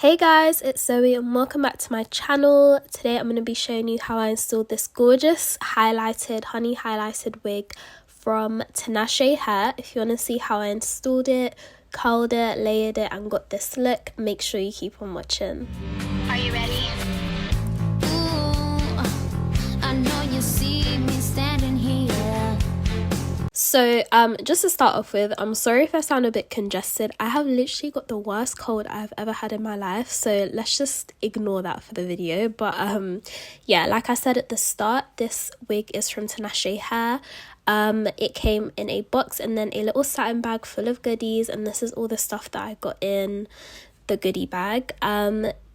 Hey guys, it's Zoe and welcome back to my channel. Today I'm going to be showing you how I installed this gorgeous honey highlighted wig from Tinashe Hair. If you want to see how I installed it, curled it, layered it and got this look, make sure you keep on watching. Are you ready? Ooh, I know you see me standing here. So just to start off with, I'm sorry if I sound a bit congested. I have literally got the worst cold I've ever had in my life, so let's just ignore that for the video. But yeah, like I said at the start, this wig is from Tinashe Hair. It came in a box and then a little satin bag full of goodies, and this is all the stuff that I got in the goodie bag.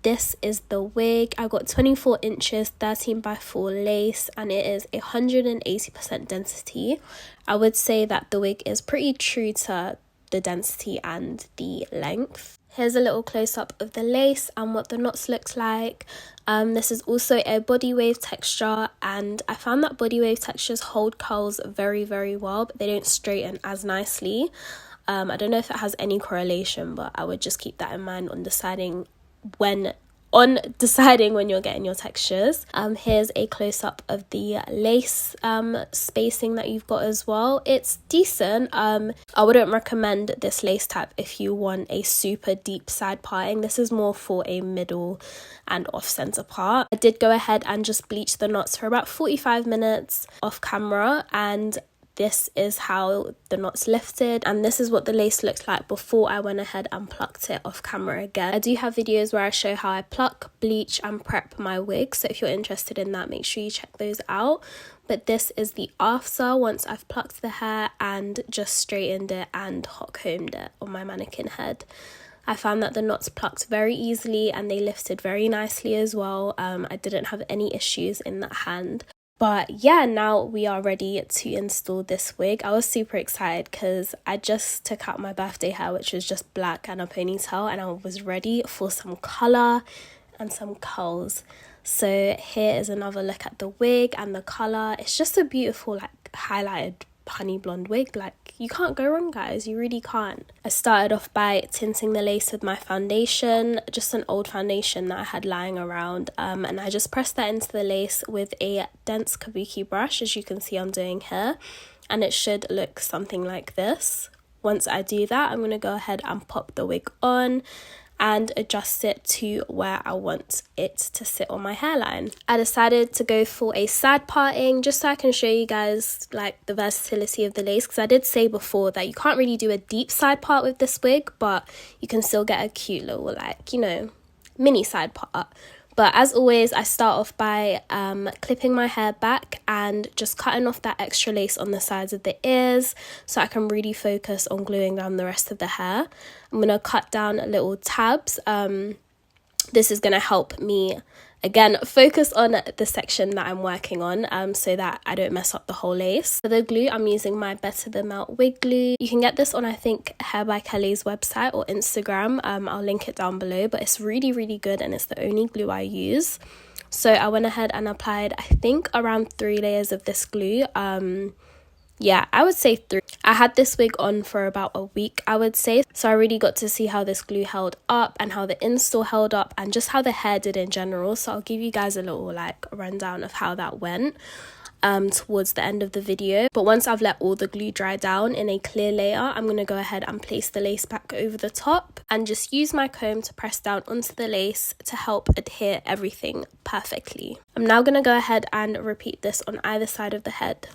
This is the wig. I got 24 inches 13x4 lace and it is 180% density. I would say that the wig is pretty true to the density and the length. Here's a little close-up of the lace and what the knots looked like. This is also a body wave texture, and I found that body wave textures hold curls very well, but they don't straighten as nicely. I don't know if it has any correlation, but I would just keep that in mind on deciding when you're getting your textures. Here's a close-up of the lace spacing that you've got as well. It's decent. I wouldn't recommend this lace type if you want a super deep side parting. This is more for a middle and off-center part. I did go ahead and just bleach the knots for about 45 minutes off camera, and this is how the knots lifted, and this is what the lace looked like before I went ahead and plucked it off camera again. I do have videos where I show how I pluck, bleach and prep my wig, so if you're interested in that, make sure you check those out. But this is the after once I've plucked the hair and just straightened it and hot combed it on my mannequin head. I found that the knots plucked very easily and they lifted very nicely as well. I didn't have any issues in that hand. But yeah, now we are ready to install this wig. I was super excited because I just took out my birthday hair, which was just black and a ponytail, and I was ready for some colour and some curls. So here is another look at the wig and the colour. It's just a beautiful like highlighted honey blonde wig. Like, you can't go wrong, guys, you really can't. I started off by tinting the lace with my foundation, just an old foundation that I had lying around, and I just pressed that into the lace with a dense kabuki brush, as you can see I'm doing here, and it should look something like this. Once I do that, I'm going to go ahead and pop the wig on and adjust it to where I want it to sit on my hairline. I decided to go for a side parting just so I can show you guys like the versatility of the lace, because I did say before that you can't really do a deep side part with this wig, but you can still get a cute little like, you know, mini side part. But as always, I start off by clipping my hair back and just cutting off that extra lace on the sides of the ears so I can really focus on gluing down the rest of the hair. I'm going to cut down little tabs. This is going to help me, again, focus on the section that I'm working on so that I don't mess up the whole lace. For the glue, I'm using my Better Than Melt wig glue. You can get this on, I think, Hair by Kelly's website or Instagram. I'll link it down below, but it's really good and it's the only glue I use. So I went ahead and applied, I think, around 3 layers of this glue. Yeah, I would say 3. I had this wig on for about a week, I would say. So I really got to see how this glue held up and how the install held up and just how the hair did in general. So I'll give you guys a little like rundown of how that went towards the end of the video. But once I've let all the glue dry down in a clear layer, I'm going to go ahead and place the lace back over the top and just use my comb to press down onto the lace to help adhere everything perfectly. I'm now going to go ahead and repeat this on either side of the head.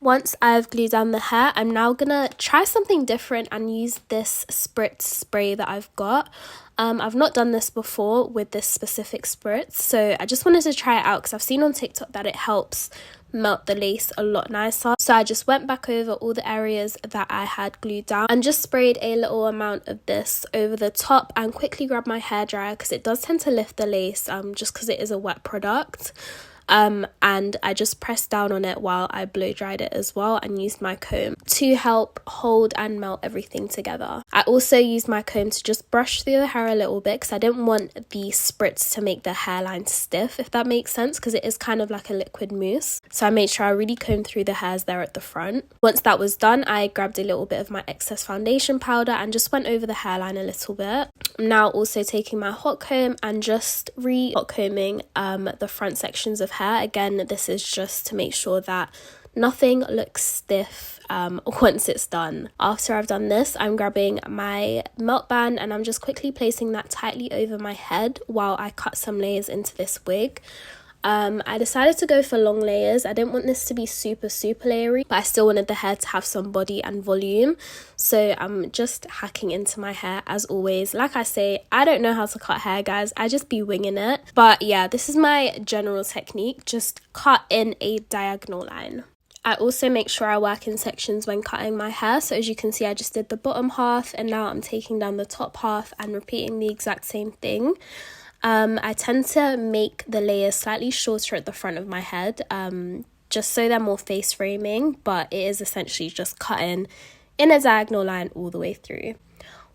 Once I've glued down the hair, I'm now gonna try something different and use this spritz spray that I've got. I've not done this before with this specific spritz, so I just wanted to try it out because I've seen on TikTok that it helps melt the lace a lot nicer. So I just went back over all the areas that I had glued down and just sprayed a little amount of this over the top and quickly grabbed my hairdryer because it does tend to lift the lace just because it is a wet product. and I just pressed down on it while I blow dried it as well, and used my comb to help hold and melt everything together. I also used my comb to just brush through the hair a little bit because I didn't want the spritz to make the hairline stiff, if that makes sense, because it is kind of like a liquid mousse. So I made sure I really combed through the hairs there at the front. Once that was done, I grabbed a little bit of my excess foundation powder and just went over the hairline a little bit. I'm now also taking my hot comb and just hot combing the front sections of hair. Again, this is just to make sure that nothing looks stiff once it's done. After I've done this, I'm grabbing my melt band and I'm just quickly placing that tightly over my head while I cut some layers into this wig. I decided to go for long layers. I didn't want this to be super layery, but I still wanted the hair to have some body and volume. So I'm just hacking into my hair as always. Like I say, I don't know how to cut hair, guys. I just be winging it. But yeah, this is my general technique. Just cut in a diagonal line. I also make sure I work in sections when cutting my hair. So as you can see, I just did the bottom half and now I'm taking down the top half and repeating the exact same thing. I tend to make the layers slightly shorter at the front of my head, just so they're more face framing, but it is essentially just cutting in a diagonal line all the way through.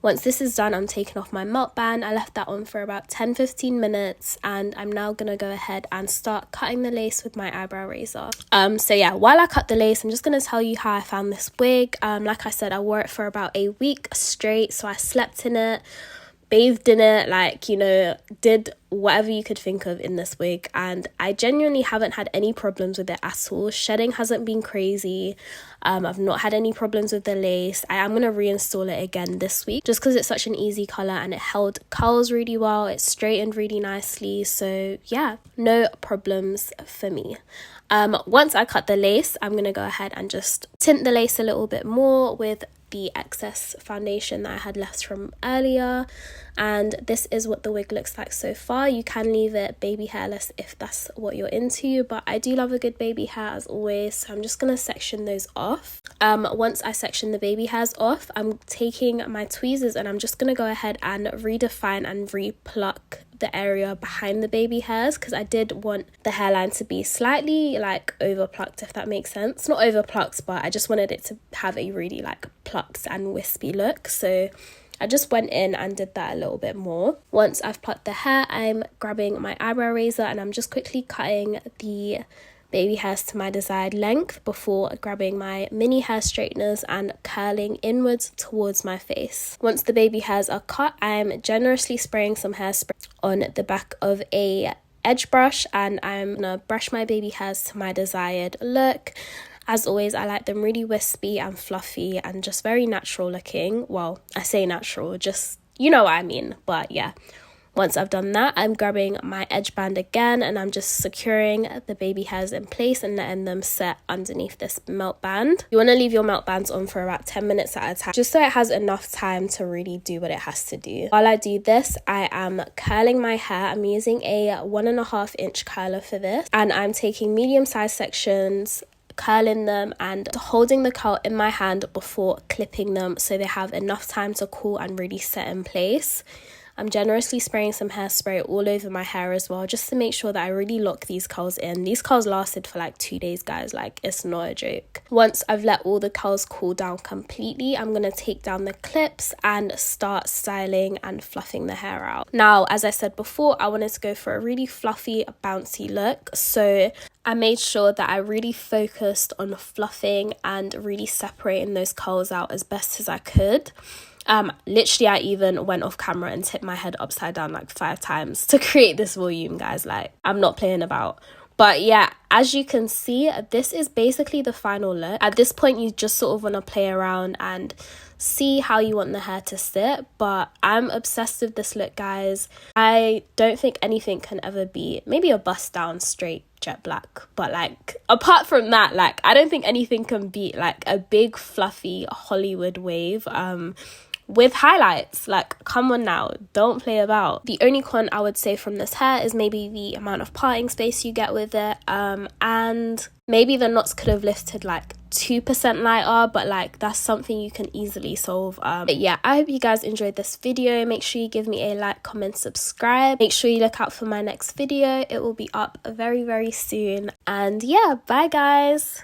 Once this is done, I'm taking off my melt band. I left that on for about 10-15 minutes and I'm now going to go ahead and start cutting the lace with my eyebrow razor. So yeah, while I cut the lace, I'm just going to tell you how I found this wig. Like I said, I wore it for about a week straight, so I slept in it, bathed in it, like, you know, did whatever you could think of in this wig, and I genuinely haven't had any problems with it at all. Shedding hasn't been crazy. I've not had any problems with the lace. I am going to reinstall it again this week just because it's such an easy colour and it held curls really well. It straightened really nicely, so yeah, no problems for me. Once I cut the lace, I'm going to go ahead and just tint the lace a little bit more with the excess foundation that I had left from earlier, and this is what the wig looks like so far. You can leave it baby hairless if that's what you're into, but I do love a good baby hair as always, so I'm just gonna section those off. Once I section the baby hairs off, I'm taking my tweezers and I'm just gonna go ahead and redefine and repluck the area behind the baby hairs because I did want the hairline to be slightly like over plucked, if that makes sense. Not over plucked, but I just wanted it to have a really like plucked and wispy look, so I just went in and did that a little bit more. Once I've plucked the hair, I'm grabbing my eyebrow razor and I'm just quickly cutting the baby hairs to my desired length before grabbing my mini hair straighteners and curling inwards towards my face. Once the baby hairs are cut, I'm generously spraying some hairspray on the back of a edge brush and I'm gonna brush my baby hairs to my desired look. As always, I like them really wispy and fluffy and just very natural looking. Well, I say natural, just, you know what I mean, but yeah. Once I've done that, I'm grabbing my edge band again and I'm just securing the baby hairs in place and letting them set underneath this melt band. You want to leave your melt bands on for about 10 minutes at a time, just so it has enough time to really do what it has to do. While I do this, I am curling my hair. I'm using a 1.5 inch curler for this, and I'm taking medium-sized sections, curling them and holding the curl in my hand before clipping them so they have enough time to cool and really set in place. I'm generously spraying some hairspray all over my hair as well, just to make sure that I really lock these curls in. These curls lasted for like 2 days, guys, like it's not a joke. Once I've let all the curls cool down completely, I'm going to take down the clips and start styling and fluffing the hair out. Now, as I said before, I wanted to go for a really fluffy, bouncy look, so I made sure that I really focused on fluffing and really separating those curls out as best as I could. Literally, I even went off camera and tipped my head upside down like 5 times to create this volume, guys. Like, I'm not playing about. But yeah, as you can see, this is basically the final look. At this point, you just sort of want to play around and see how you want the hair to sit, but I'm obsessed with this look, guys. I don't think anything can ever be, maybe a bust down straight jet black, but like apart from that, like I don't think anything can beat like a big fluffy Hollywood wave with highlights. Like, come on now, don't play about. The only con I would say from this hair is maybe the amount of parting space you get with it, and maybe the knots could have lifted like 2% lighter, but like that's something you can easily solve. But yeah, I hope you guys enjoyed this video. Make sure you give me a like, comment, subscribe. Make sure you look out for my next video. It will be up very, very soon. And yeah, bye guys.